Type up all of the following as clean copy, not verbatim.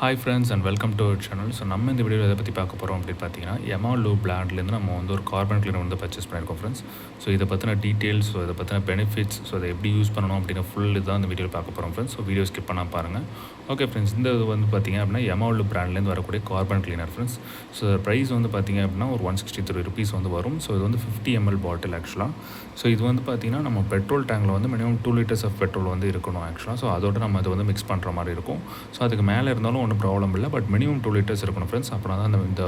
Hi friends and welcome to our channel. So நம்ம இந்த வீடியோவில் எதை பற்றி பார்க்க போகிறோம் அப்படின்னு பார்த்தீங்கன்னா, எமாலூ பிராண்ட்லேருந்து நம்ம வந்து ஒரு கார்பன் கிளீனர் வந்து பர்ச்சேஸ் பண்ணியிருக்கோம் ஃப்ரெண்ட்ஸ். ஸோ இதை பற்றின டீட்டெயில்ஸ், ஸோ இதை பற்றின பெனிஃபிட்ஸ், ஸோ அதை எப்படி யூஸ் பண்ணணும் அப்படின்னு ஃபுல் இதுதான் இந்த வீடியோவில் பார்க்க போகிறோம் ஃப்ரெண்ட்ஸ். ஸோ வீடியோ ஸ்கிப் பண்ணால் பாருங்கள். ஓகே ஃப்ரெண்ட்ஸ், இந்த இது வந்து பார்த்திங்க அப்படின்னா எமாலூ பிராண்ட்லேருந்து வரக்கூடிய carbon cleaner friends. So price வந்து பார்த்திங்க அப்படின்னா ஒரு 163 ருபீஸ் வந்து வரும். ஸோ இது வந்து 50 ml பாட்டில் ஆக்சுவலாக. ஸோ இது வந்து பார்த்திங்கன்னா நம்ம பெட்ரோல் டேங்கில் வந்து மினிமம் 2 liters ஆஃப் பெட்ரோல் வந்து இருக்கணும் ஆக்சுவலாக. ஸோ அதோட நம்ம அதை வந்து மிக்ஸ் பண்ணுற மாதிரி இருக்கும். ஸோ அதுக்கு மேலே இருந்தாலும் ஒன்றும் ப்ராப்ளம் இல்லை, பட் மினிமம் 2 liters இருக்கணும் ஃப்ரெண்ட்ஸ். அப்புறம் தான் இந்த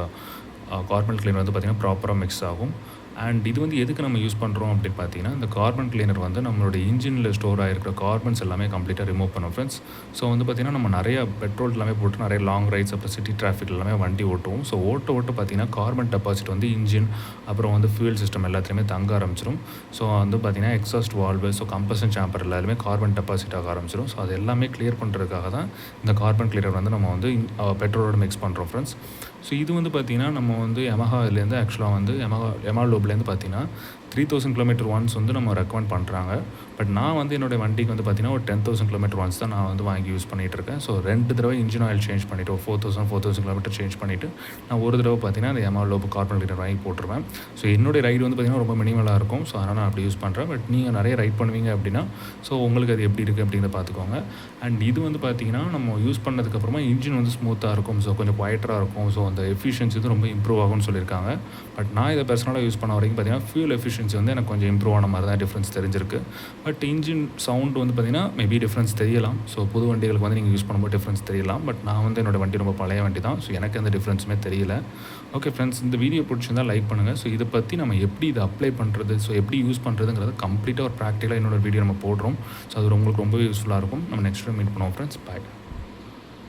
கார்பன் கிளீனர் வந்து பார்த்திங்கன்னா ப்ராப்பராக மிக்ஸ் ஆகும். அண்ட் இது வந்து எதுக்கு நம்ம யூஸ் பண்ணுறோம் அப்படின்னு பார்த்தீங்கன்னா, இந்த கார்பன் கிளீனர் வந்து நம்மளுடைய இன்ஜினில் ஸ்டோர் ஆகிருக்கிற கார்பன்ஸ் எல்லாமே கம்ப்ளீட்டாக ரிமூவ் பண்ணும் ஃப்ரெண்ட்ஸ். ஸோ வந்து பார்த்திங்கன்னா நம்ம நிறைய பெட்ரோல் எல்லாமே போட்டு நிறைய லாங் ரைட்ஸ் அப்புறம் சிட்டி டிராஃபிக் எல்லாமே வண்டி ஓட்டுவோம். ஸோ ஓட்ட பார்த்திங்கன்னா கார்பன் டெபாசிட் வந்து இன்ஜின் அப்புறம் வந்து ஃபியூல் சிஸ்டம் எல்லாத்துலேயுமே தங்க ஆரம்பிச்சிடும். ஸோ வந்து பார்த்திங்கன்னா exhaust valve, so combustion chamber எல்லாருமே கார்பன் டெபாசிட் ஆக ஆரம்பிச்சிடும். ஸோ அது எல்லாமே கிளியர் பண்ணுறதுக்காக தான் இந்த கார்பன் கிளீனர் வந்து நம்ம வந்து பெட்ரோலோட மிக்ஸ் பண்ணுறோம் ஃப்ரெண்ட்ஸ். ஸோ இது வந்து பார்த்திங்கன்னா நம்ம வந்து யமஹாலேருந்து ஆக்சுவலாக வந்து எமாலூப்லேருந்து பார்த்திங்கன்னா 3000 கிலோமீட்டர் ஒன்ஸ் வந்து நம்ம ரெக்கமெண்ட் பண்ணுறாங்க. பட் நான் வந்து என்னோடய வண்டிக்கு வந்து பார்த்திங்கன்னா ஒரு 10,000 கிலோமீட்டர் ஒன்ஸ் தான் நான் வந்து வாங்கி யூஸ் பண்ணிகிட்ருக்கேன். ஸோ 2 தடவை இன்ஜின் ஆயில் சேஞ்ச் பண்ணிவிட்டு ஒரு 4000 கிலோமீட்டர் சேஞ்ச் பண்ணிவிட்டு நான் ஒரு தடவை பார்த்திங்கன்னா அந்த எமாலூப் கார்பன் கிளீனர் வாங்கி போட்டுருவேன். ஸோ என்னுடைய ரைடு வந்து பார்த்திங்கன்னா ரொம்ப மினிமலாக இருக்கும். ஸோ அதனால் நான் அப்படி யூஸ் பண்ணுறேன். பட் நீங்கள் நிறைய ரைட் பண்ணுவீங்க அப்படின்னா ஸோ உங்களுக்கு அது எப்படி இருக்குது அப்படிங்கிறத பார்த்துக்கோங்க. அண்ட் இது வந்து பார்த்திங்கன்னா நம்ம யூஸ் பண்ணதுக்கப்புறமா இன்ஜின் வந்து ஸ்மூத்தாக இருக்கும். ஸோ கொஞ்சம் குவைட்டராக இருக்கும். ஸோ அந்த எஃபிஷியன்சி வந்து ரொம்ப இம்ப்ரூவ் ஆகும்னு சொல்லியிருக்காங்க. பட் நான் இதை பர்சனலாக யூஸ் பண்ண வரைக்கும் பார்த்திங்கன்னா ஃபியூல் எஃபிஷியன்சி வந்து எனக்கு கொஞ்சம் இம்ப்ரூவ் ஆன மாதிரி தான் டிஃப்ரென்ஸ் தெரிஞ்சிருக்கு. பட் இன்ஜின் சவுண்ட் வந்து பார்த்திங்கன்னா மேபி டிஃப்ரென்ஸ் தெரியலாம். ஸோ புது வண்டிகளுக்கு வந்து நீங்கள் யூஸ் பண்ணும்போது டிஃப்ரென்ஸ் தெரியலாம். பட் நான் வந்து என்னோடய வண்டி ரொம்ப பழைய வண்டி தான். ஸோ எனக்கு அந்த டிஃப்ரென்ஸுமே தெரியல. ஓகே ஃப்ரெண்ட்ஸ், இந்த வீடியோ பிடிச்சிருந்தால் லைக் பண்ணுங்கள். ஸோ இதை பற்றி நம்ம எப்படி இதை அப்ளை பண்ணுறது, ஸோ எப்படி யூஸ் பண்ணுறதுங்கிறத கம்ப்ளீட்டாக ஒரு ப்ராக்டிக்கலாக என்னோட வீடியோ நம்ம போடுறோம். ஸோ அது உங்களுக்கு ரொம்ப யூஸ்ஃபுல்லாக இருக்கும். நம்ம நெக்ஸ்ட் டைம் மீட் பண்ணுவோம் ஃப்ரெண்ட்ஸ். பாய்.